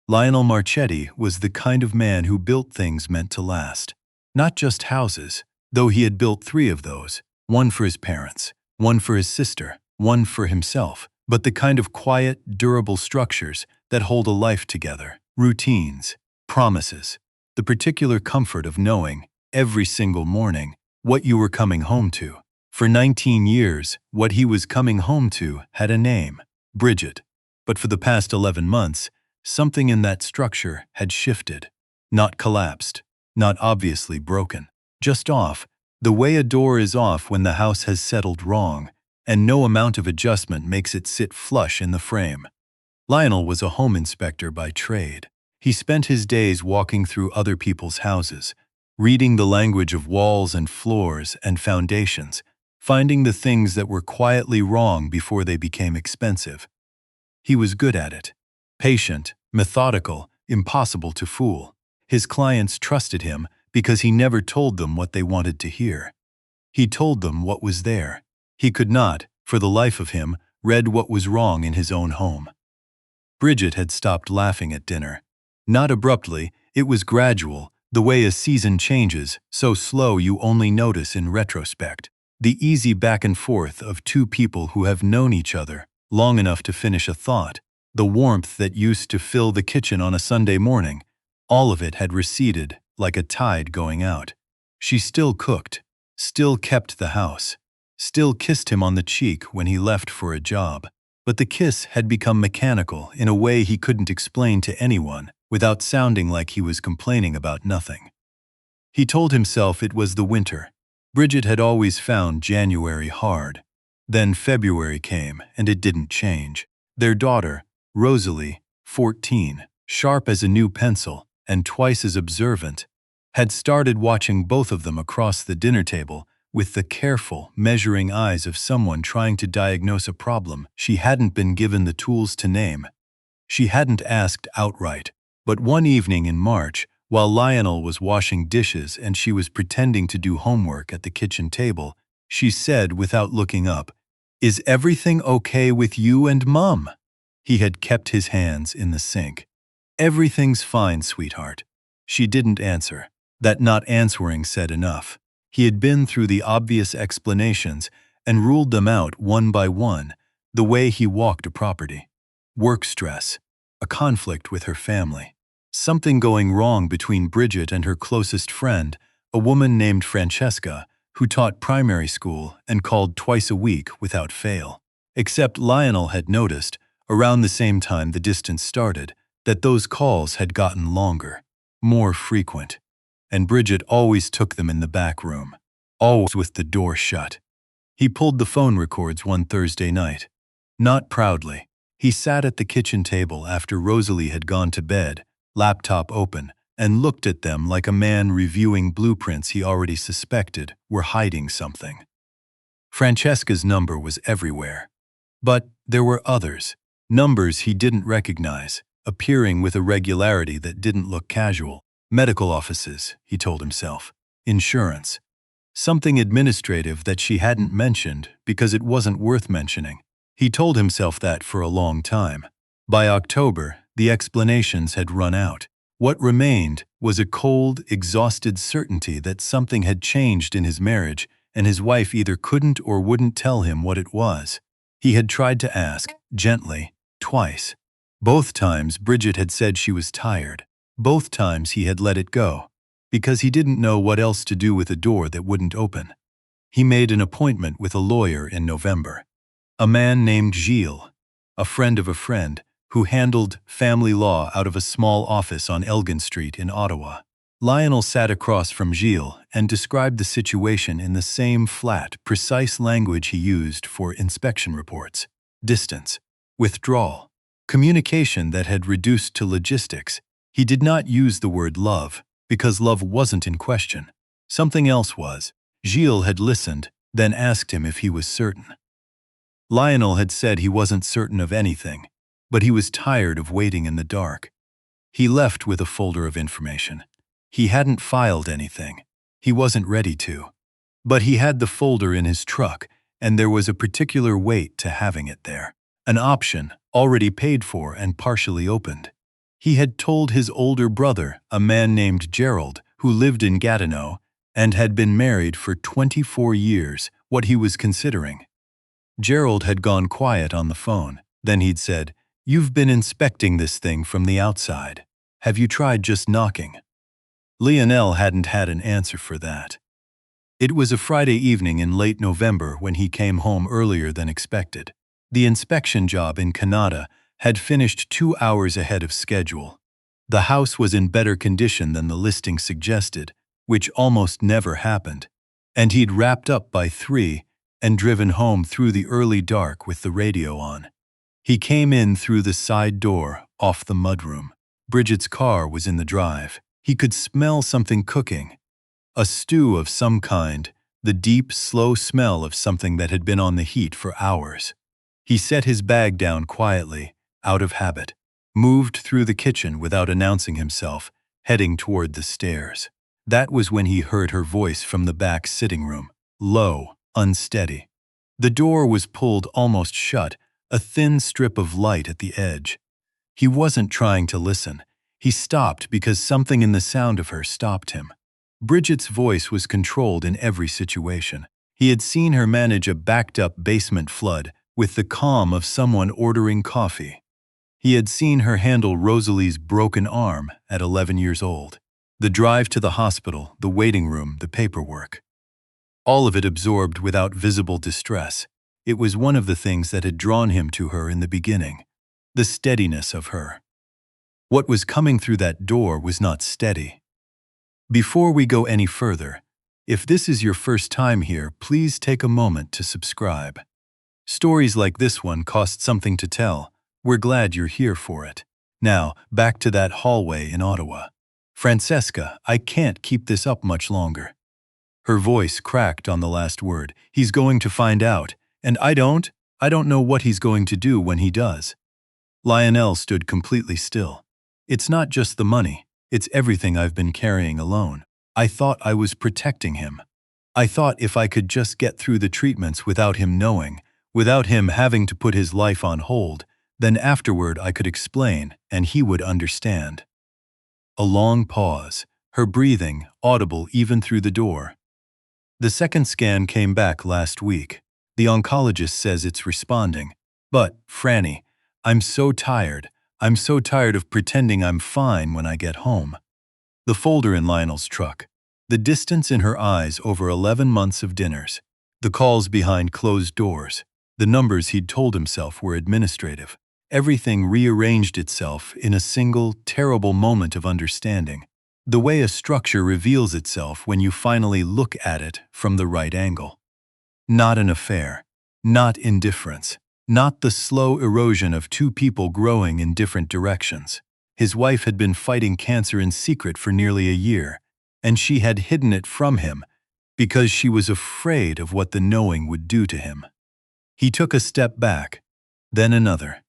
Lionel Marchetti was the kind of man who built things meant to last. Not just houses, though he had built 3 of those, one for his parents, one for his sister, one for himself, but the kind of quiet, durable structures that hold a life together. Routines, promises, the particular comfort of knowing, every single morning, what you were coming home to. For 19 years, what he was coming home to had a name, Bridget. But for the past 11 months, something in that structure had shifted. Not collapsed, not obviously broken, just off, the way a door is off when the house has settled wrong, and no amount of adjustment makes it sit flush in the frame. Lionel was a home inspector by trade. He spent his days walking through other people's houses, reading the language of walls and floors and foundations, finding the things that were quietly wrong before they became expensive. He was good at it. Patient, methodical, impossible to fool. His clients trusted him because he never told them what they wanted to hear. He told them what was there. He could not, for the life of him, read what was wrong in his own home. Bridget had stopped laughing at dinner. Not abruptly, it was gradual, the way a season changes, so slow you only notice in retrospect. The easy back and forth of 2 people who have known each other long enough to finish a thought. The warmth that used to fill the kitchen on a Sunday morning, all of it had receded like a tide going out. She still cooked, still kept the house, still kissed him on the cheek when he left for a job. But the kiss had become mechanical in a way he couldn't explain to anyone without sounding like he was complaining about nothing. He told himself it was the winter. Bridget had always found January hard. Then February came, and it didn't change. Their daughter, Rosalie, 14, sharp as a new pencil and twice as observant, had started watching both of them across the dinner table with the careful, measuring eyes of someone trying to diagnose a problem she hadn't been given the tools to name. She hadn't asked outright, but one evening in March, while Lionel was washing dishes and she was pretending to do homework at the kitchen table, she said without looking up, "Is everything okay with you and Mum?" He had kept his hands in the sink. "Everything's fine, sweetheart." She didn't answer. That not answering said enough. He had been through the obvious explanations and ruled them out one by one, the way he walked a property. Work stress, a conflict with her family, something going wrong between Bridget and her closest friend, a woman named Francesca, who taught primary school and called twice a week without fail. Except Lionel had noticed, around the same time the distance started, that those calls had gotten longer, more frequent. And Bridget always took them in the back room, always with the door shut. He pulled the phone records one Thursday night. Not proudly. He sat at the kitchen table after Rosalie had gone to bed, laptop open, and looked at them like a man reviewing blueprints he already suspected were hiding something. Francesca's number was everywhere. But there were others, numbers he didn't recognize, appearing with a regularity that didn't look casual. Medical offices, he told himself. Insurance. Something administrative that she hadn't mentioned because it wasn't worth mentioning. He told himself that for a long time. By October, the explanations had run out. What remained was a cold, exhausted certainty that something had changed in his marriage, and his wife either couldn't or wouldn't tell him what it was. He had tried to ask, gently, twice. Both times Bridget had said she was tired. Both times he had let it go, because he didn't know what else to do with a door that wouldn't open. He made an appointment with a lawyer in November. A man named Gilles, a friend of a friend, who handled family law out of a small office on Elgin Street in Ottawa. Lionel sat across from Gilles and described the situation in the same flat, precise language he used for inspection reports. Distance, withdrawal, communication that had reduced to logistics. He did not use the word love, because love wasn't in question. Something else was. Gilles had listened, then asked him if he was certain. Lionel had said he wasn't certain of anything, but he was tired of waiting in the dark. He left with a folder of information. He hadn't filed anything. He wasn't ready to. But he had the folder in his truck, and there was a particular weight to having it there. An option, already paid for and partially opened. He had told his older brother, a man named Gerald, who lived in Gatineau and had been married for 24 years, what he was considering. Gerald had gone quiet on the phone. Then he'd said, "You've been inspecting this thing from the outside. Have you tried just knocking?" Lionel hadn't had an answer for that. It was a Friday evening in late November when he came home earlier than expected. The inspection job in Canada had finished 2 hours ahead of schedule. The house was in better condition than the listing suggested, which almost never happened, and he'd wrapped up by 3 and driven home through the early dark with the radio on. He came in through the side door, off the mudroom. Bridget's car was in the drive. He could smell something cooking. A stew of some kind, the deep, slow smell of something that had been on the heat for hours. He set his bag down quietly, out of habit, moved through the kitchen without announcing himself, heading toward the stairs. That was when he heard her voice from the back sitting room, low, unsteady. The door was pulled almost shut, a thin strip of light at the edge. He wasn't trying to listen. He stopped because something in the sound of her stopped him. Bridget's voice was controlled in every situation. He had seen her manage a backed-up basement flood with the calm of someone ordering coffee. He had seen her handle Rosalie's broken arm at 11 years old. The drive to the hospital, the waiting room, the paperwork. All of it absorbed without visible distress. It was one of the things that had drawn him to her in the beginning. The steadiness of her. What was coming through that door was not steady. Before we go any further, if this is your first time here, please take a moment to subscribe. Stories like this one cost something to tell. We're glad you're here for it. Now, back to that hallway in Ottawa. "Francesca, I can't keep this up much longer." Her voice cracked on the last word. "He's going to find out, and I don't know what he's going to do when he does." Lionel stood completely still. "It's not just the money. It's everything I've been carrying alone. I thought I was protecting him. I thought if I could just get through the treatments without him knowing, without him having to put his life on hold, then afterward I could explain and he would understand." A long pause, her breathing audible even through the door. "The second scan came back last week. The oncologist says it's responding. But, Franny, I'm so tired. I'm so tired of pretending I'm fine when I get home." The folder in Lionel's truck. The distance in her eyes over 11 months of dinners. The calls behind closed doors. The numbers he'd told himself were administrative. Everything rearranged itself in a single, terrible moment of understanding. The way a structure reveals itself when you finally look at it from the right angle. Not an affair. Not indifference. Not the slow erosion of 2 people growing in different directions. His wife had been fighting cancer in secret for nearly a year, and she had hidden it from him because she was afraid of what the knowing would do to him. He took a step back, then another.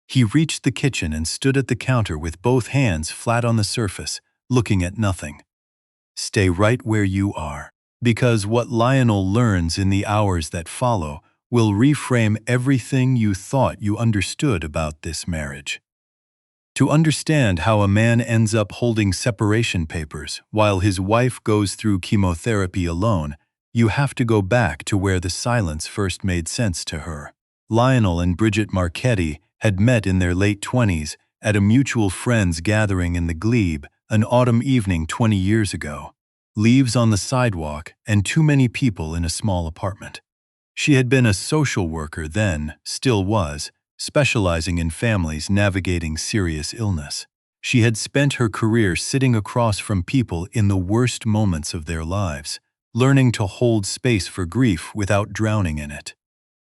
He reached the kitchen and stood at the counter with both hands flat on the surface, looking at nothing. Stay right where you are, because what Lionel learns in the hours that follow will reframe everything you thought you understood about this marriage. To understand how a man ends up holding separation papers while his wife goes through chemotherapy alone, you have to go back to where the silence first made sense to her. Lionel and Bridget Marchetti had met in their late 20s at a mutual friends gathering in the Glebe an autumn evening 20 years ago. Leaves on the sidewalk and too many people in a small apartment. She had been a social worker then, still was, specializing in families navigating serious illness. She had spent her career sitting across from people in the worst moments of their lives, learning to hold space for grief without drowning in it.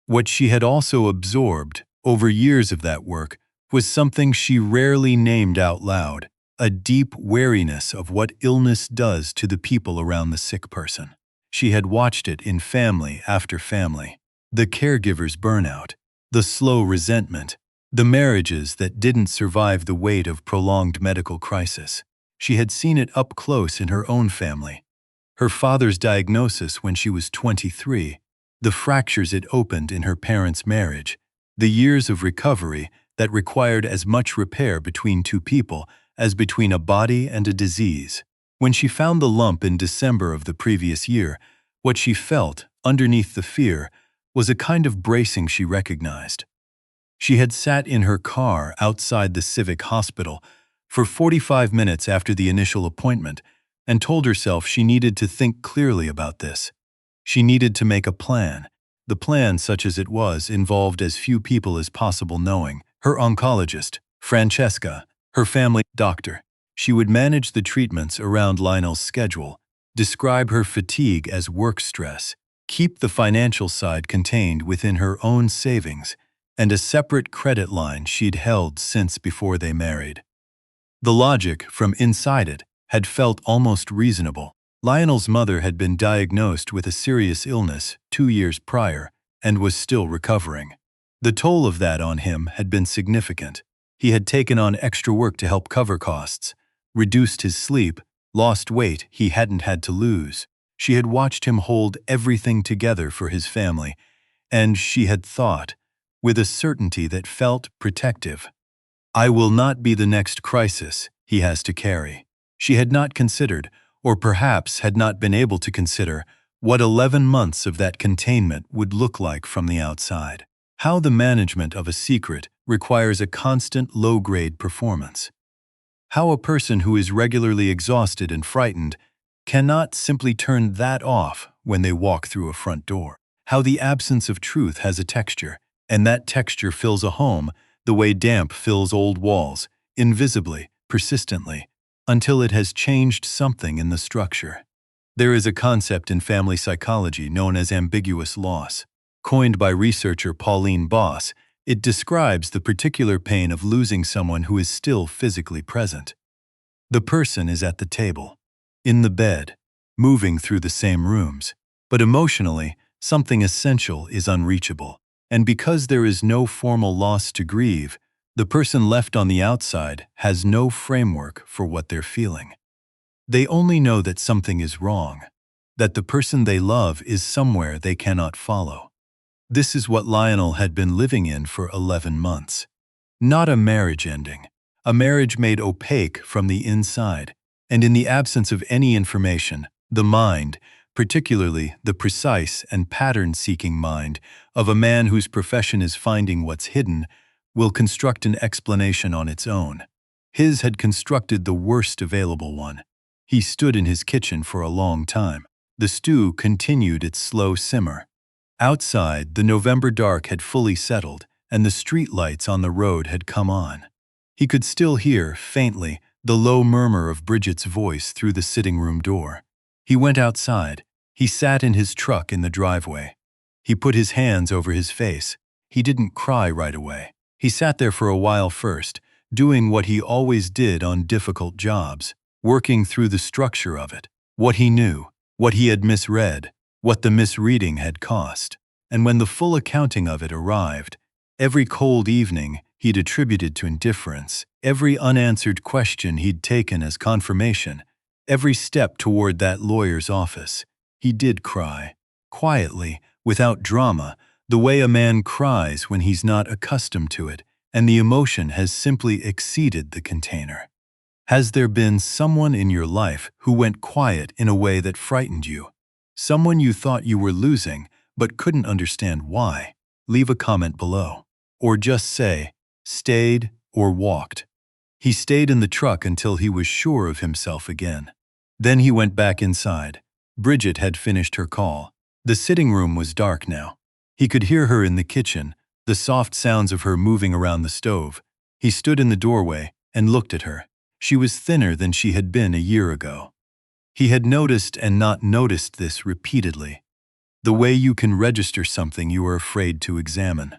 What she had also absorbed, over years of that work, was something she rarely named out loud, a deep wariness of what illness does to the people around the sick person. She had watched it in family after family. The caregiver's burnout, the slow resentment, the marriages that didn't survive the weight of prolonged medical crisis. She had seen it up close in her own family. Her father's diagnosis when she was 23, the fractures it opened in her parents' marriage, the years of recovery that required as much repair between two people as between a body and a disease. When she found the lump in December of the previous year, what she felt, underneath the fear, was a kind of bracing she recognized. She had sat in her car outside the civic hospital for 45 minutes after the initial appointment and told herself she needed to think clearly about this. She needed to make a plan. The plan, such as it was, involved as few people as possible knowing: her oncologist, Francesca, her family doctor. She would manage the treatments around Lionel's schedule, describe her fatigue as work stress, keep the financial side contained within her own savings, and a separate credit line she'd held since before they married. The logic, from inside it, had felt almost reasonable. Lionel's mother had been diagnosed with a serious illness 2 years prior and was still recovering. The toll of that on him had been significant. He had taken on extra work to help cover costs, reduced his sleep, lost weight he hadn't had to lose. She had watched him hold everything together for his family, and she had thought, with a certainty that felt protective, "I will not be the next crisis he has to carry." She had not considered, or perhaps had not been able to consider, what 11 months of that containment would look like from the outside. How the management of a secret requires a constant low-grade performance. How a person who is regularly exhausted and frightened cannot simply turn that off when they walk through a front door. How the absence of truth has a texture, and that texture fills a home the way damp fills old walls, invisibly, persistently, until it has changed something in the structure. There is a concept in family psychology known as ambiguous loss. Coined by researcher Pauline Boss, it describes the particular pain of losing someone who is still physically present. The person is at the table, in the bed, moving through the same rooms, but emotionally, something essential is unreachable. And because there is no formal loss to grieve, the person left on the outside has no framework for what they're feeling. They only know that something is wrong, that the person they love is somewhere they cannot follow. This is what Lionel had been living in for 11 months. Not a marriage ending, a marriage made opaque from the inside, and in the absence of any information, the mind, particularly the precise and pattern-seeking mind of a man whose profession is finding what's hidden, will construct an explanation on its own. His had constructed the worst available one. He stood in his kitchen for a long time. The stew continued its slow simmer. Outside, the November dark had fully settled, and the street lights on the road had come on. He could still hear, faintly, the low murmur of Bridget's voice through the sitting room door. He went outside. He sat in his truck in the driveway. He put his hands over his face. He didn't cry right away. He sat there for a while first, doing what he always did on difficult jobs, working through the structure of it, what he knew, what he had misread, what the misreading had cost. And when the full accounting of it arrived, every cold evening he'd attributed to indifference, every unanswered question he'd taken as confirmation, every step toward that lawyer's office, he did cry, quietly, without drama, the way a man cries when he's not accustomed to it, and the emotion has simply exceeded the container. Has there been someone in your life who went quiet in a way that frightened you? Someone you thought you were losing, but couldn't understand why? Leave a comment below. Or just say, stayed or walked. He stayed in the truck until he was sure of himself again. Then he went back inside. Bridget had finished her call. The sitting room was dark now. He could hear her in the kitchen, the soft sounds of her moving around the stove. He stood in the doorway and looked at her. She was thinner than she had been a year ago. He had noticed and not noticed this repeatedly. The way you can register something you are afraid to examine.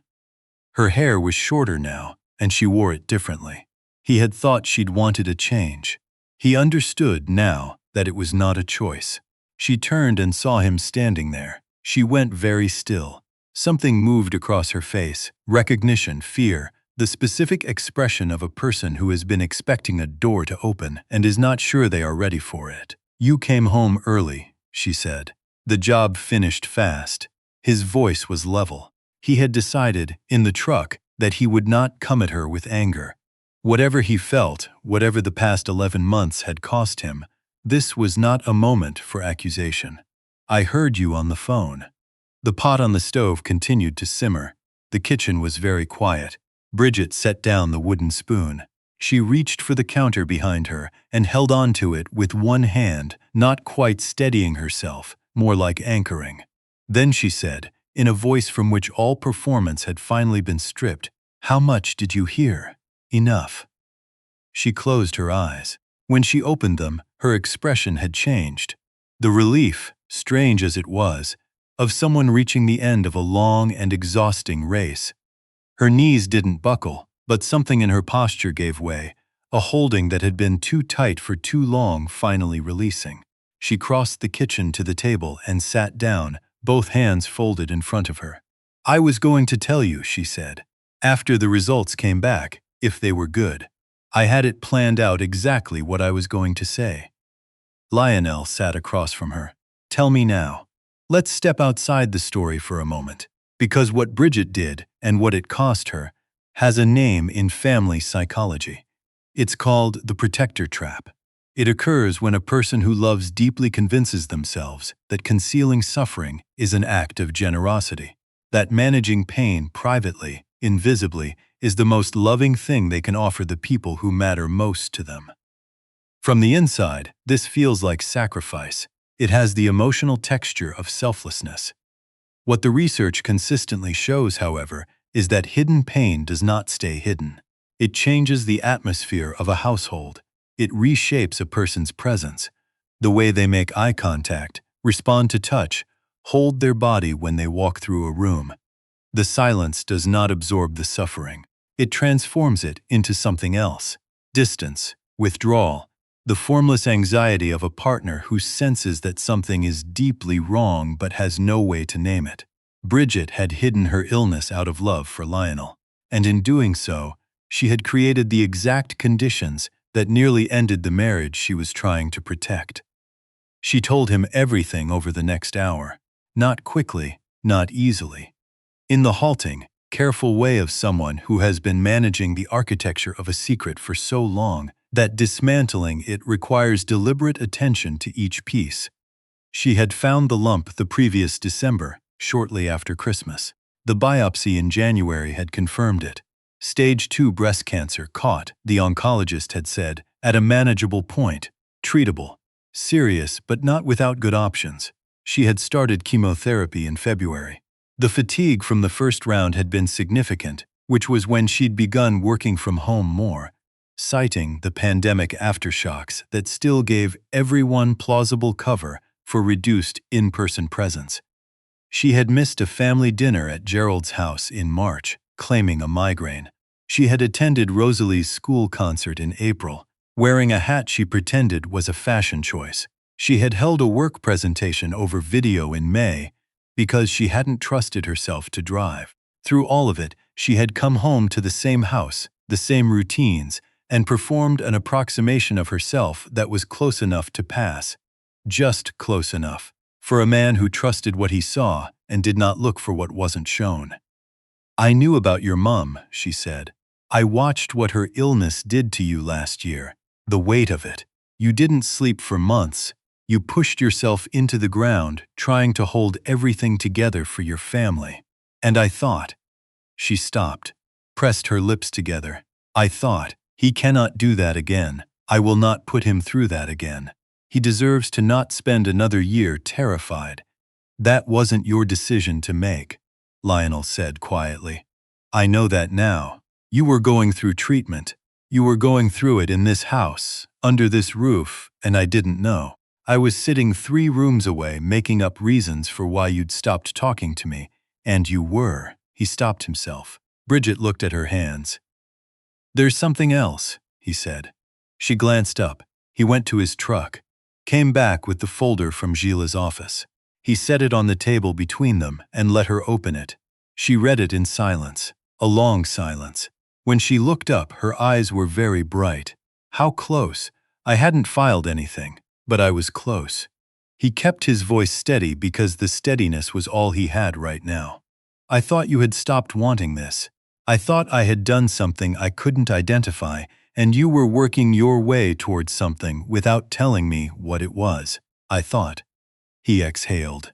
Her hair was shorter now, and she wore it differently. He had thought she'd wanted a change. He understood now that it was not a choice. She turned and saw him standing there. She went very still. Something moved across her face, recognition, fear, the specific expression of a person who has been expecting a door to open and is not sure they are ready for it. "You came home early," she said. The job finished fast. His voice was level. He had decided, in the truck, that he would not come at her with anger. Whatever he felt, whatever the past 11 months had cost him, this was not a moment for accusation. "I heard you on the phone." The pot on the stove continued to simmer. The kitchen was very quiet. Bridget set down the wooden spoon. She reached for the counter behind her and held on to it with one hand, not quite steadying herself, more like anchoring. Then she said, in a voice from which all performance had finally been stripped, "How much did you hear?" "Enough." She closed her eyes. When she opened them, her expression had changed. The relief, strange as it was, of someone reaching the end of a long and exhausting race. Her knees didn't buckle, but something in her posture gave way, a holding that had been too tight for too long finally releasing. She crossed the kitchen to the table and sat down, both hands folded in front of her. "I was going to tell you," she said, "after the results came back, if they were good. I had it planned out exactly what I was going to say." Lionel sat across from her. "Tell me now. Let's step outside the story for a moment, because what Bridget did, and what it cost her, has a name in family psychology. It's called the protector trap. It occurs when a person who loves deeply convinces themselves that concealing suffering is an act of generosity, that managing pain privately, invisibly, is the most loving thing they can offer the people who matter most to them. From the inside, this feels like sacrifice. It has the emotional texture of selflessness. What the research consistently shows, however, is that hidden pain does not stay hidden. It changes the atmosphere of a household. It reshapes a person's presence, the way they make eye contact, respond to touch, hold their body when they walk through a room. The silence does not absorb the suffering. It transforms it into something else. Distance, withdrawal, the formless anxiety of a partner who senses that something is deeply wrong but has no way to name it. Bridget had hidden her illness out of love for Lionel, and in doing so, she had created the exact conditions that nearly ended the marriage she was trying to protect. She told him everything over the next hour, not quickly, not easily. In the halting, careful way of someone who has been managing the architecture of a secret for so long that dismantling it requires deliberate attention to each piece. She had found the lump the previous December, shortly after Christmas. The biopsy in January had confirmed it. Stage 2 breast cancer caught, the oncologist had said, at a manageable point, treatable, serious but not without good options. She had started chemotherapy in February. The fatigue from the first round had been significant, which was when she'd begun working from home more, citing the pandemic aftershocks that still gave everyone plausible cover for reduced in-person presence. She had missed a family dinner at Gerald's house in March, claiming a migraine. She had attended Rosalie's school concert in April, wearing a hat she pretended was a fashion choice. She had held a work presentation over video in May because she hadn't trusted herself to drive. Through all of it, she had come home to the same house, the same routines, and performed an approximation of herself that was close enough to pass. Just close enough, for a man who trusted what he saw and did not look for what wasn't shown. "I knew about your mom," she said. "I watched what her illness did to you last year. The weight of it. You didn't sleep for months. You pushed yourself into the ground, trying to hold everything together for your family. And I thought..." She stopped, pressed her lips together. "I thought, he cannot do that again. I will not put him through that again. He deserves to not spend another year terrified." "That wasn't your decision to make," Lionel said quietly. "I know that now. You were going through treatment. You were going through it in this house, under this roof, and I didn't know. I was sitting 3 rooms away making up reasons for why you'd stopped talking to me, and you were." He stopped himself. Bridget looked at her hands. "There's something else," he said. She glanced up. He went to his truck, came back with the folder from Gilles' office. He set it on the table between them and let her open it. She read it in silence, a long silence. When she looked up, her eyes were very bright. "How close? I hadn't filed anything, but I was close." He kept his voice steady because the steadiness was all he had right now. "I thought you had stopped wanting this. I thought I had done something I couldn't identify, and you were working your way towards something without telling me what it was. I thought. He exhaled.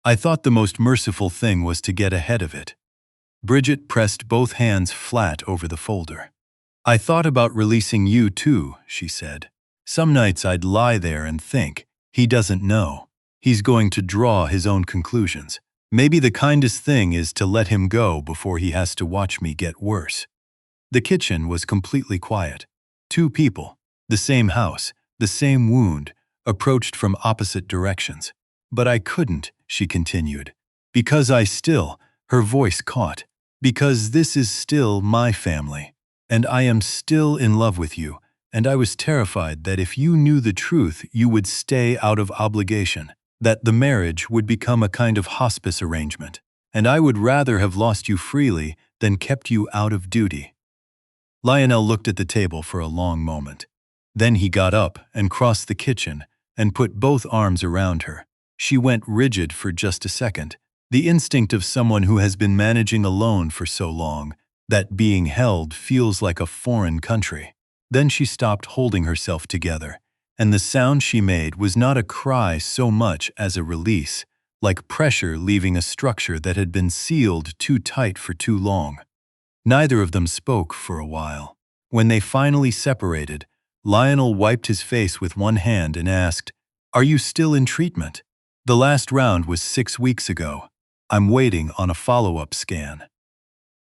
I thought the most merciful thing was to get ahead of it. Bridget pressed both hands flat over the folder. I thought about releasing you too, she said. Some nights I'd lie there and think, he doesn't know. He's going to draw his own conclusions. Maybe the kindest thing is to let him go before he has to watch me get worse. The kitchen was completely quiet. Two people, the same house, the same wound, approached from opposite directions. But I couldn't, she continued. Because her voice caught. Because this is still my family. And I am still in love with you. And I was terrified that if you knew the truth, you would stay out of obligation. That the marriage would become a kind of hospice arrangement. And I would rather have lost you freely than kept you out of duty. Lionel looked at the table for a long moment. Then he got up and crossed the kitchen and put both arms around her. She went rigid for just a second, the instinct of someone who has been managing alone for so long that being held feels like a foreign country. Then she stopped holding herself together, and the sound she made was not a cry so much as a release, like pressure leaving a structure that had been sealed too tight for too long. Neither of them spoke for a while. When they finally separated, Lionel wiped his face with one hand and asked, "Are you still in treatment?" "The last round was 6 weeks ago. I'm waiting on a follow-up scan."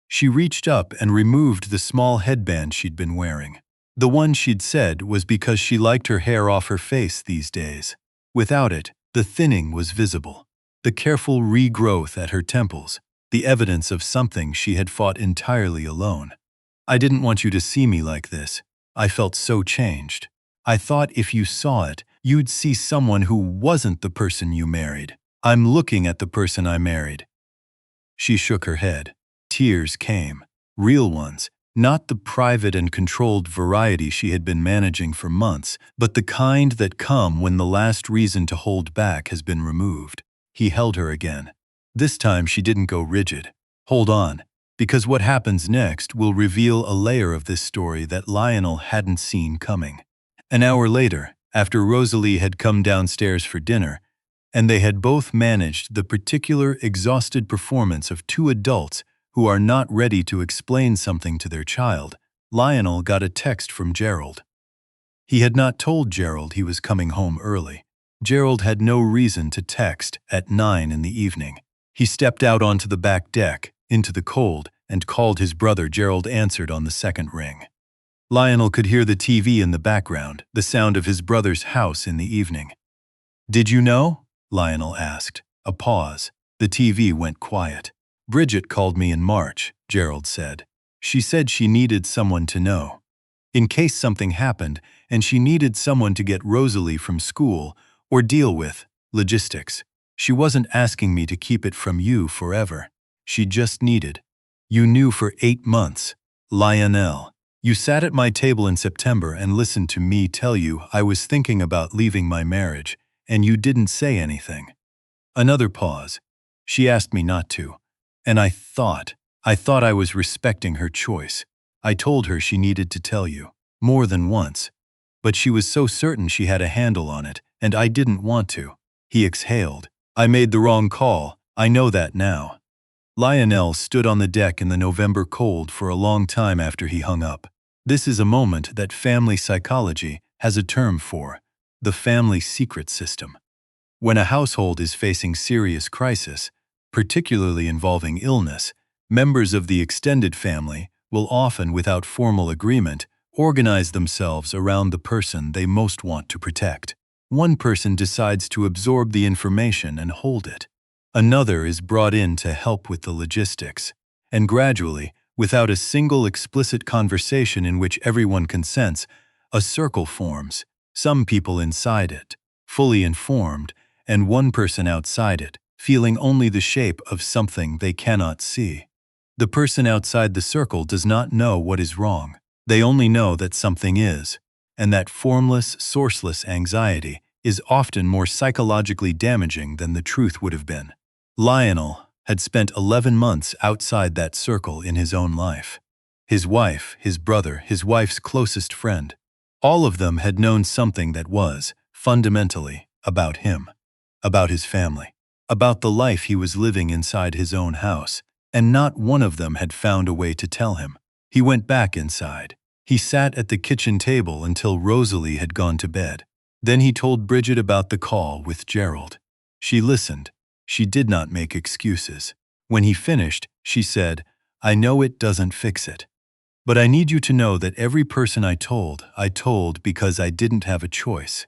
She reached up and removed the small headband she'd been wearing. The one she'd said was because she liked her hair off her face these days. Without it, the thinning was visible, the careful regrowth at her temples, the evidence of something she had fought entirely alone. "I didn't want you to see me like this. I felt so changed. I thought if you saw it, you'd see someone who wasn't the person you married. I'm looking at the person I married." She shook her head. Tears came, real ones, not the private and controlled variety she had been managing for months, but the kind that come when the last reason to hold back has been removed. He held her again. This time she didn't go rigid. "Hold on, because what happens next will reveal a layer of this story that Lionel hadn't seen coming." An hour later, after Rosalie had come downstairs for dinner, and they had both managed the particular exhausted performance of two adults who are not ready to explain something to their child, Lionel got a text from Gerald. He had not told Gerald he was coming home early. Gerald had no reason to text at 9 in the evening. He stepped out onto the back deck, into the cold, and called his brother. Gerald answered on the second ring. Lionel could hear the TV in the background, the sound of his brother's house in the evening. "Did you know?" Lionel asked. A pause. The TV went quiet. "Bridget called me in March," Gerald said. "She said she needed someone to know. In case something happened and she needed someone to get Rosalie from school or deal with logistics. She wasn't asking me to keep it from you forever. She just needed. You knew for 8 months. Lionel, you sat at my table in September and listened to me tell you I was thinking about leaving my marriage, and you didn't say anything." Another pause. "She asked me not to. And I thought I was respecting her choice. I told her she needed to tell you, more than once. But she was so certain she had a handle on it, and I didn't want to." He exhaled. "I made the wrong call. I know that now." Lionel stood on the deck in the November cold for a long time after he hung up. This is a moment that family psychology has a term for, the family secret system. When a household is facing serious crisis, particularly involving illness, members of the extended family will often, without formal agreement, organize themselves around the person they most want to protect. One person decides to absorb the information and hold it. Another is brought in to help with the logistics. And gradually, without a single explicit conversation in which everyone consents, a circle forms, some people inside it, fully informed, and one person outside it, feeling only the shape of something they cannot see. The person outside the circle does not know what is wrong. They only know that something is, and that formless, sourceless anxiety is often more psychologically damaging than the truth would have been. Lionel, had spent 11 months outside that circle in his own life. His wife, his brother, his wife's closest friend, all of them had known something that was, fundamentally, about him, about his family, about the life he was living inside his own house, and not one of them had found a way to tell him. He went back inside. He sat at the kitchen table until Rosalie had gone to bed. Then he told Bridget about the call with Gerald. She listened. She did not make excuses. When he finished, she said, "I know it doesn't fix it. But I need you to know that every person I told because I didn't have a choice.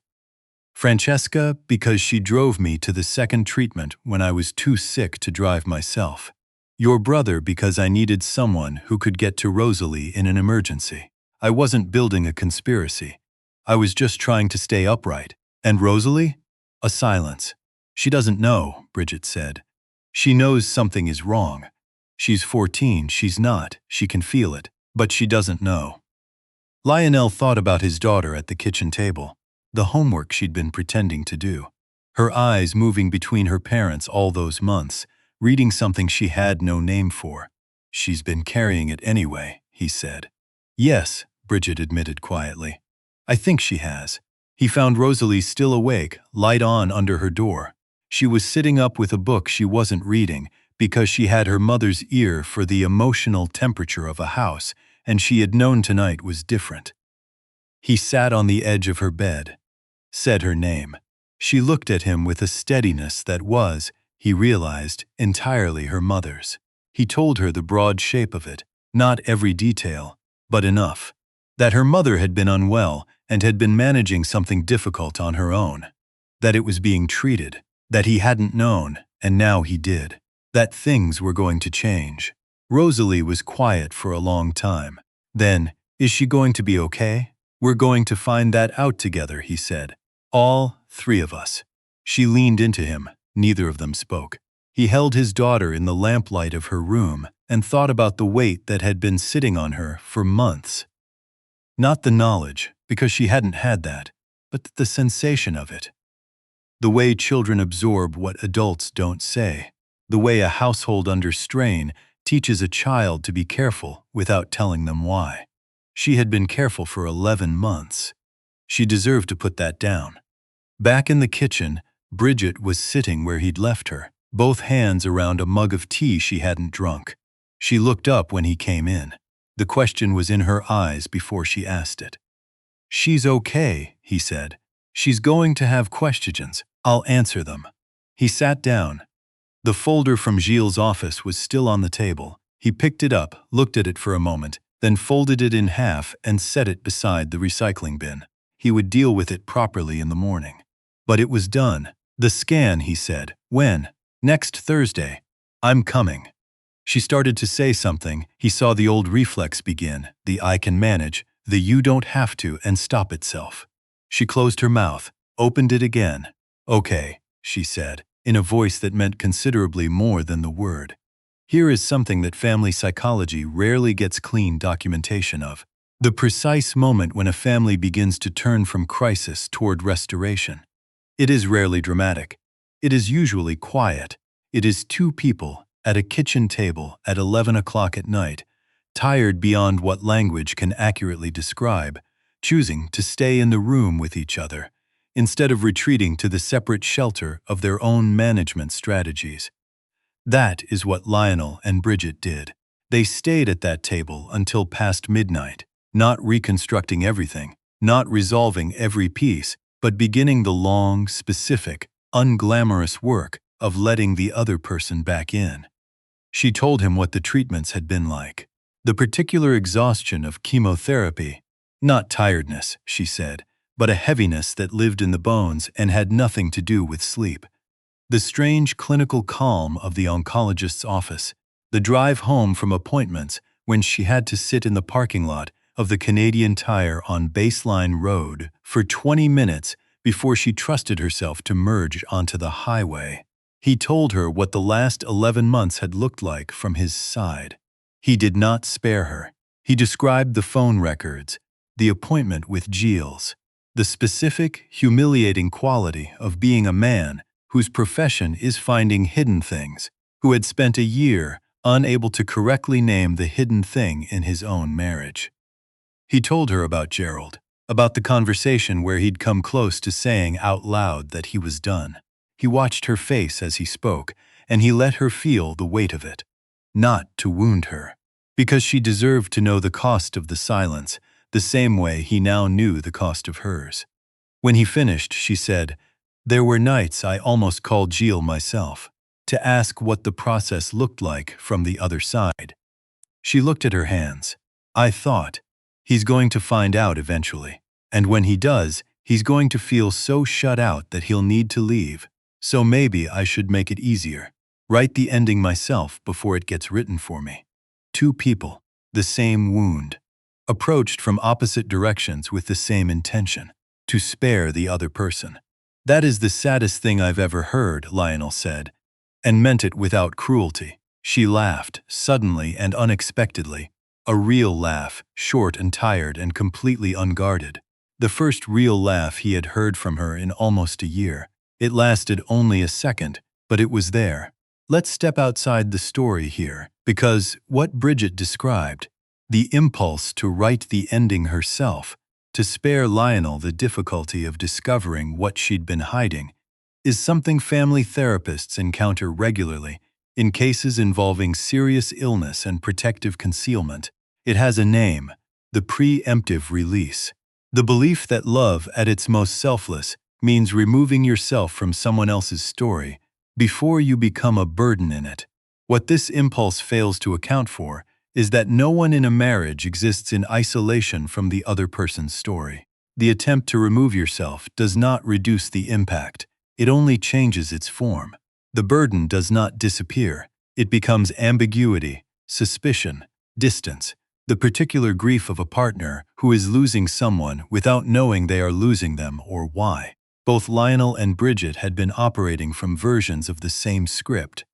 Francesca, because she drove me to the second treatment when I was too sick to drive myself. Your brother, because I needed someone who could get to Rosalie in an emergency. I wasn't building a conspiracy. I was just trying to stay upright. And Rosalie?" A silence. "She doesn't know," Bridget said. "She knows something is wrong. She's 14, she's not, she can feel it, but she doesn't know." Lionel thought about his daughter at the kitchen table, the homework she'd been pretending to do, her eyes moving between her parents all those months, reading something she had no name for. "She's been carrying it anyway," he said. "Yes," Bridget admitted quietly. "I think she has." He found Rosalie still awake, light on under her door. She was sitting up with a book she wasn't reading because she had her mother's ear for the emotional temperature of a house, and she had known tonight was different. He sat on the edge of her bed, said her name. She looked at him with a steadiness that was, he realized, entirely her mother's. He told her the broad shape of it, not every detail, but enough. That her mother had been unwell and had been managing something difficult on her own. That it was being treated. That he hadn't known, and now he did. That things were going to change. Rosalie was quiet for a long time. Then, "Is she going to be okay? We're going to find that out together," he said. "All three of us." She leaned into him. Neither of them spoke. He held his daughter in the lamplight of her room and thought about the weight that had been sitting on her for months. Not the knowledge, because she hadn't had that, but the sensation of it. The way children absorb what adults don't say. The way a household under strain teaches a child to be careful without telling them why. She had been careful for 11 months. She deserved to put that down. Back in the kitchen, Bridget was sitting where he'd left her, both hands around a mug of tea she hadn't drunk. She looked up when he came in. The question was in her eyes before she asked it. "She's okay," he said. "She's going to have questions. I'll answer them." He sat down. The folder from Gilles' office was still on the table. He picked it up, looked at it for a moment, then folded it in half and set it beside the recycling bin. He would deal with it properly in the morning. But it was done. "The scan," he said. "When?" "Next Thursday." "I'm coming." She started to say something. He saw the old reflex begin, the "I can manage," the "you don't have to," and stop itself. She closed her mouth, opened it again. "Okay," she said, in a voice that meant considerably more than the word. Here is something that family psychology rarely gets clean documentation of. The precise moment when a family begins to turn from crisis toward restoration. It is rarely dramatic. It is usually quiet. It is two people at a kitchen table at 11 o'clock at night, tired beyond what language can accurately describe, choosing to stay in the room with each other, instead of retreating to the separate shelter of their own management strategies. That is what Lionel and Bridget did. They stayed at that table until past midnight, not reconstructing everything, not resolving every piece, but beginning the long, specific, unglamorous work of letting the other person back in. She told him what the treatments had been like. The particular exhaustion of chemotherapy. Not tiredness, she said, but a heaviness that lived in the bones and had nothing to do with sleep. The strange clinical calm of the oncologist's office. The drive home from appointments when she had to sit in the parking lot of the Canadian Tire on Baseline Road for 20 minutes before she trusted herself to merge onto the highway. He told her what the last 11 months had looked like from his side. He did not spare her. He described the phone records, the appointment with Gilles, the specific, humiliating quality of being a man whose profession is finding hidden things, who had spent a year unable to correctly name the hidden thing in his own marriage. He told her about Gerald, about the conversation where he'd come close to saying out loud that he was done. He watched her face as he spoke, and he let her feel the weight of it. Not to wound her, because she deserved to know the cost of the silence, the same way he now knew the cost of hers. When he finished, she said, "There were nights I almost called Gilles myself, to ask what the process looked like from the other side." She looked at her hands. "I thought, he's going to find out eventually. And when he does, he's going to feel so shut out that he'll need to leave. So maybe I should make it easier. Write the ending myself before it gets written for me." Two people, the same wound, approached from opposite directions with the same intention, to spare the other person. "That is the saddest thing I've ever heard," Lionel said, and meant it without cruelty. She laughed, suddenly and unexpectedly, a real laugh, short and tired and completely unguarded. The first real laugh he had heard from her in almost a year. It lasted only a second, but it was there. Let's step outside the story here, because what Bridget described, the impulse to write the ending herself, to spare Lionel the difficulty of discovering what she'd been hiding, is something family therapists encounter regularly in cases involving serious illness and protective concealment. It has a name: the preemptive release. The belief that love at its most selfless means removing yourself from someone else's story before you become a burden in it. What this impulse fails to account for is that no one in a marriage exists in isolation from the other person's story. The attempt to remove yourself does not reduce the impact, it only changes its form. The burden does not disappear, it becomes ambiguity, suspicion, distance, the particular grief of a partner who is losing someone without knowing they are losing them or why. Both Lionel and Bridget had been operating from versions of the same script.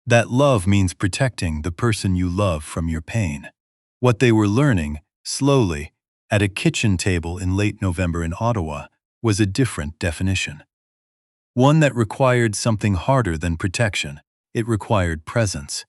That love means protecting the person you love from your pain. What they were learning, slowly, at a kitchen table in late November in Ottawa, was a different definition. One that required something harder than protection. It required presence.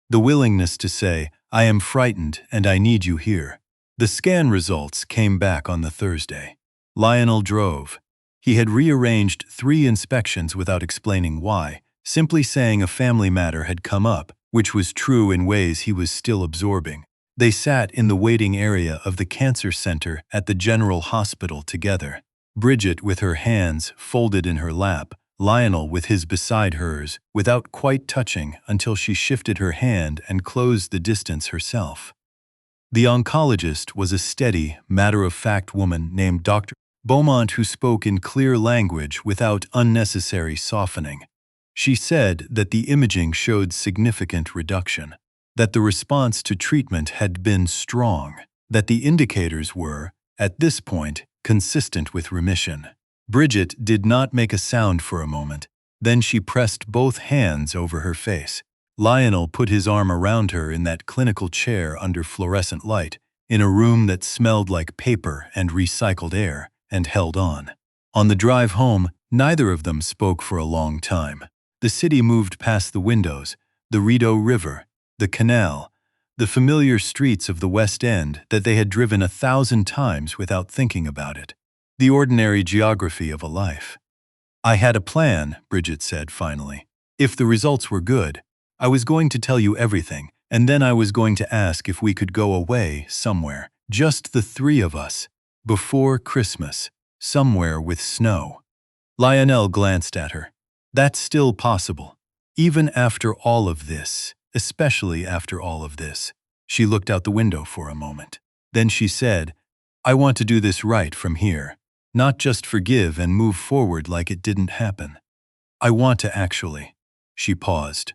The willingness to say, "I am frightened and I need you here." The scan results came back on the Thursday. Lionel drove. He had rearranged 3 inspections without explaining why, simply saying a family matter had come up, which was true in ways he was still absorbing. They sat in the waiting area of the cancer center at the General Hospital together. Bridget with her hands folded in her lap, Lionel with his beside hers, without quite touching until she shifted her hand and closed the distance herself. The oncologist was a steady, matter-of-fact woman named Dr. Beaumont who spoke in clear language without unnecessary softening. She said that the imaging showed significant reduction, that the response to treatment had been strong, that the indicators were, at this point, consistent with remission. Bridget did not make a sound for a moment. Then she pressed both hands over her face. Lionel put his arm around her in that clinical chair under fluorescent light, in a room that smelled like paper and recycled air, and held on. On the drive home, neither of them spoke for a long time. The city moved past the windows, the Rideau River, the canal, the familiar streets of the West End that they had driven 1,000 times without thinking about it. The ordinary geography of a life. "I had a plan," Bridget said finally. "If the results were good, I was going to tell you everything, and then I was going to ask if we could go away somewhere, just the 3 of us, before Christmas, somewhere with snow." Lionel glanced at her. "That's still possible, even after all of this, especially after all of this." She looked out the window for a moment. Then she said, "I want to do this right from here, not just forgive and move forward like it didn't happen. I want to actually." She paused.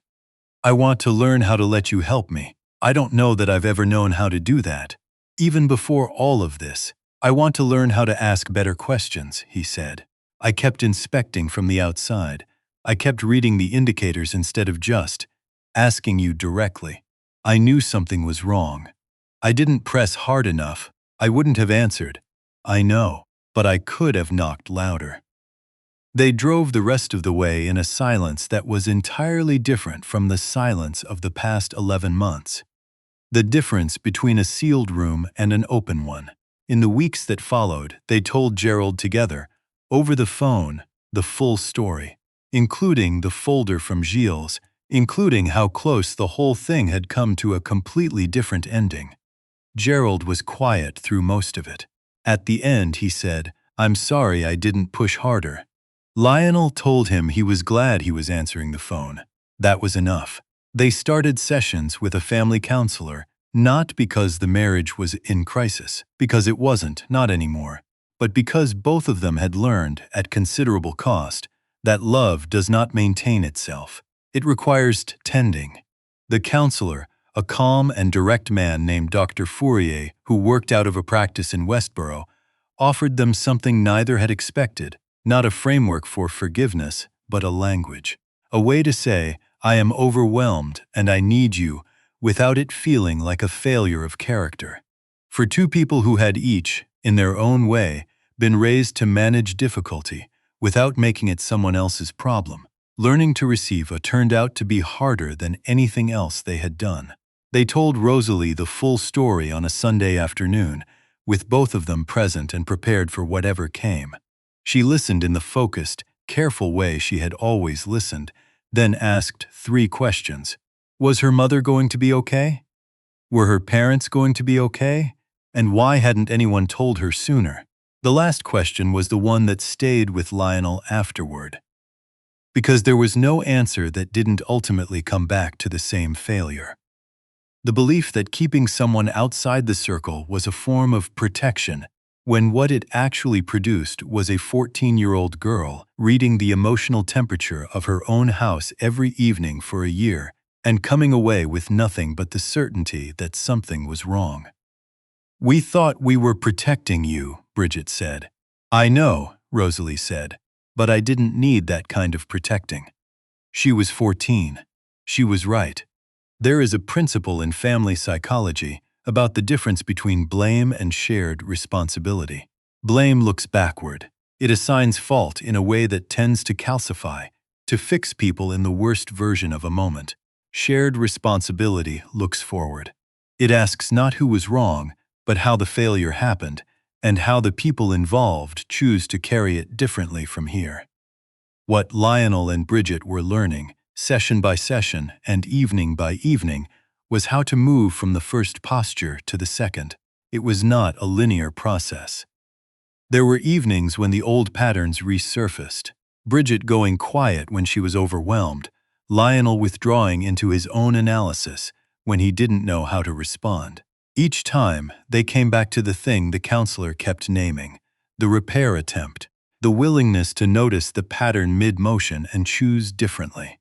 "I want to learn how to let you help me. I don't know that I've ever known how to do that. Even before all of this, I want to learn how to ask better questions," he said. "I kept inspecting from the outside. I kept reading the indicators instead of just asking you directly. I knew something was wrong. I didn't press hard enough. I wouldn't have answered. I know, but I could have knocked louder." They drove the rest of the way in a silence that was entirely different from the silence of the past 11 months. The difference between a sealed room and an open one. In the weeks that followed, they told Gerald together, over the phone, the full story, including the folder from Gilles, including how close the whole thing had come to a completely different ending. Gerald was quiet through most of it. At the end, he said, "I'm sorry I didn't push harder." Lionel told him he was glad he was answering the phone. That was enough. They started sessions with a family counselor, not because the marriage was in crisis, because it wasn't, not anymore, but because both of them had learned, at considerable cost, that love does not maintain itself. It requires tending. The counselor, a calm and direct man named Dr. Fourier, who worked out of a practice in Westboro, offered them something neither had expected, not a framework for forgiveness, but a language. A way to say, "I am overwhelmed and I need you," without it feeling like a failure of character. For two people who had each, in their own way, been raised to manage difficulty without making it someone else's problem, learning to receive turned out to be harder than anything else they had done. They told Rosalie the full story on a Sunday afternoon, with both of them present and prepared for whatever came. She listened in the focused, careful way she had always listened, then asked 3 questions. Was her mother going to be okay? Were her parents going to be okay? And why hadn't anyone told her sooner? The last question was the one that stayed with Lionel afterward. Because there was no answer that didn't ultimately come back to the same failure. The belief that keeping someone outside the circle was a form of protection, when what it actually produced was a 14-year-old girl reading the emotional temperature of her own house every evening for a year and coming away with nothing but the certainty that something was wrong. "We thought we were protecting you," Bridget said. "I know," Rosalie said, "but I didn't need that kind of protecting." She was 14. She was right. There is a principle in family psychology about the difference between blame and shared responsibility. Blame looks backward. It assigns fault in a way that tends to calcify, to fix people in the worst version of a moment. Shared responsibility looks forward. It asks not who was wrong, but how the failure happened, and how the people involved choose to carry it differently from here. What Lionel and Bridget were learning, session by session and evening by evening, was how to move from the first posture to the second. It was not a linear process. There were evenings when the old patterns resurfaced, Bridget going quiet when she was overwhelmed, Lionel withdrawing into his own analysis when he didn't know how to respond. Each time, they came back to the thing the counselor kept naming, the repair attempt, the willingness to notice the pattern mid-motion and choose differently.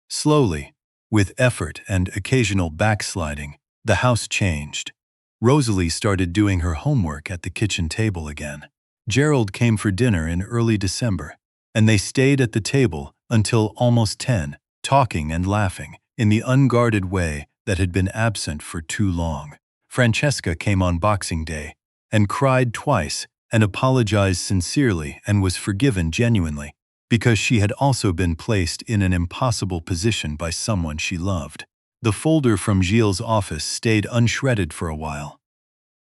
Slowly, with effort and occasional backsliding, the house changed. Rosalie started doing her homework at the kitchen table again. Gerald came for dinner in early December, and they stayed at the table until almost 10, talking and laughing in the unguarded way that had been absent for too long. Francesca came on Boxing Day and cried twice and apologized sincerely and was forgiven genuinely, because she had also been placed in an impossible position by someone she loved. The folder from Gilles' office stayed unshredded for a while.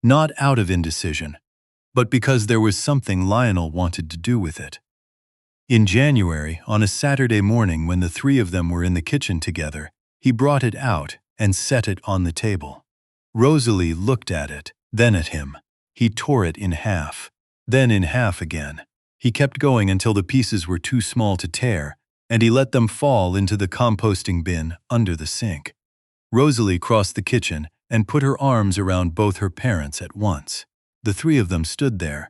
Not out of indecision, but because there was something Lionel wanted to do with it. In January, on a Saturday morning when the 3 of them were in the kitchen together, he brought it out and set it on the table. Rosalie looked at it, then at him. He tore it in half, then in half again. He kept going until the pieces were too small to tear, and he let them fall into the composting bin under the sink. Rosalie crossed the kitchen and put her arms around both her parents at once. The 3 of them stood there,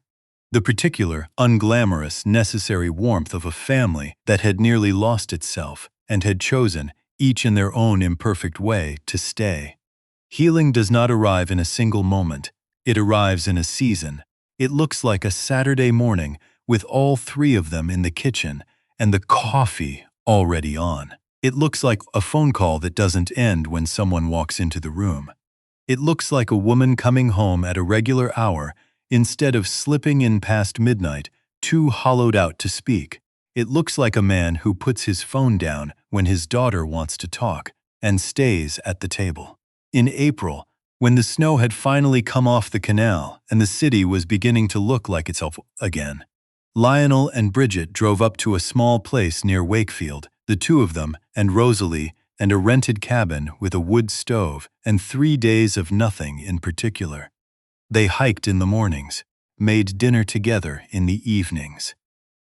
the particular, unglamorous, necessary warmth of a family that had nearly lost itself and had chosen, each in their own imperfect way, to stay. Healing does not arrive in a single moment. It arrives in a season. It looks like a Saturday morning with all 3 of them in the kitchen and the coffee already on. It looks like a phone call that doesn't end when someone walks into the room. It looks like a woman coming home at a regular hour instead of slipping in past midnight, too hollowed out to speak. It looks like a man who puts his phone down when his daughter wants to talk and stays at the table. In April, when the snow had finally come off the canal and the city was beginning to look like itself again, Lionel and Bridget drove up to a small place near Wakefield, the two of them and Rosalie, and a rented cabin with a wood stove and 3 days of nothing in particular. They hiked in the mornings, made dinner together in the evenings,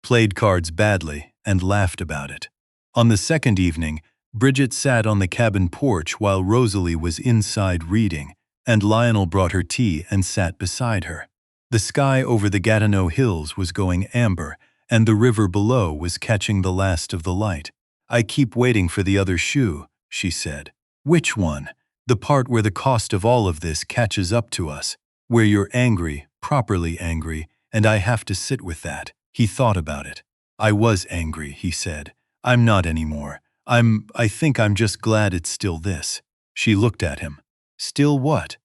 played cards badly, and laughed about it. On the second evening, Bridget sat on the cabin porch while Rosalie was inside reading, and Lionel brought her tea and sat beside her. The sky over the Gatineau Hills was going amber, and the river below was catching the last of the light. "I keep waiting for the other shoe," she said. "Which one?" "The part where the cost of all of this catches up to us, where you're angry, properly angry, and I have to sit with that." He thought about it. "I was angry," he said. "I'm not anymore. I think I'm just glad it's still this." She looked at him. "Still what?"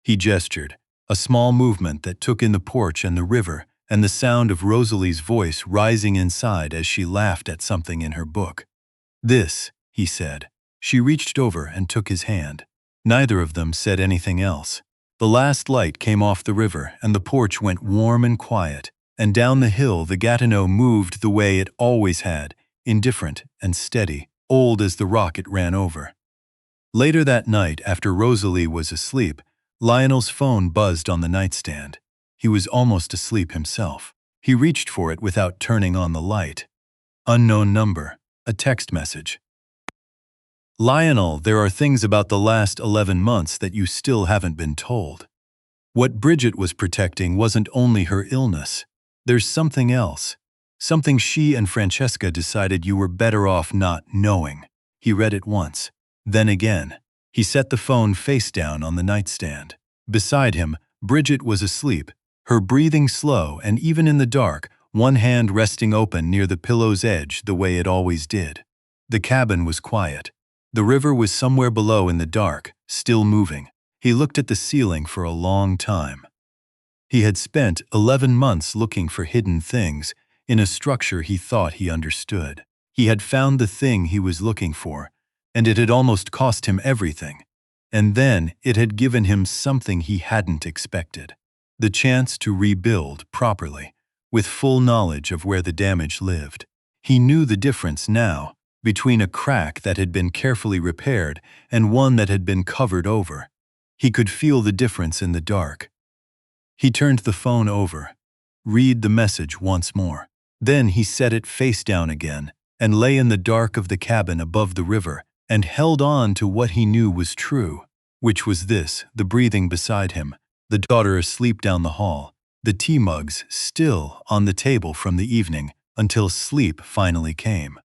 He gestured, a small movement that took in the porch and the river, and the sound of Rosalie's voice rising inside as she laughed at something in her book. "This," he said. She reached over and took his hand. Neither of them said anything else. The last light came off the river, and the porch went warm and quiet, and down the hill the Gatineau moved the way it always had, indifferent and steady, old as the rock it ran over. Later that night, after Rosalie was asleep, Lionel's phone buzzed on the nightstand. He was almost asleep himself. He reached for it without turning on the light. Unknown number. A text message. "Lionel, there are things about the last 11 months that you still haven't been told. What Bridget was protecting wasn't only her illness. There's something else. Something she and Francesca decided you were better off not knowing." He read it once, then again. He set the phone face down on the nightstand. Beside him, Bridget was asleep, her breathing slow, and even in the dark, one hand resting open near the pillow's edge the way it always did. The cabin was quiet. The river was somewhere below in the dark, still moving. He looked at the ceiling for a long time. He had spent 11 months looking for hidden things in a structure he thought he understood. He had found the thing he was looking for, and it had almost cost him everything. And then it had given him something he hadn't expected. The chance to rebuild properly, with full knowledge of where the damage lived. He knew the difference now between a crack that had been carefully repaired and one that had been covered over. He could feel the difference in the dark. He turned the phone over. Read the message once more. Then he set it face down again and lay in the dark of the cabin above the river and held on to what he knew was true, which was this: the breathing beside him, the daughter asleep down the hall, the tea mugs still on the table from the evening until sleep finally came.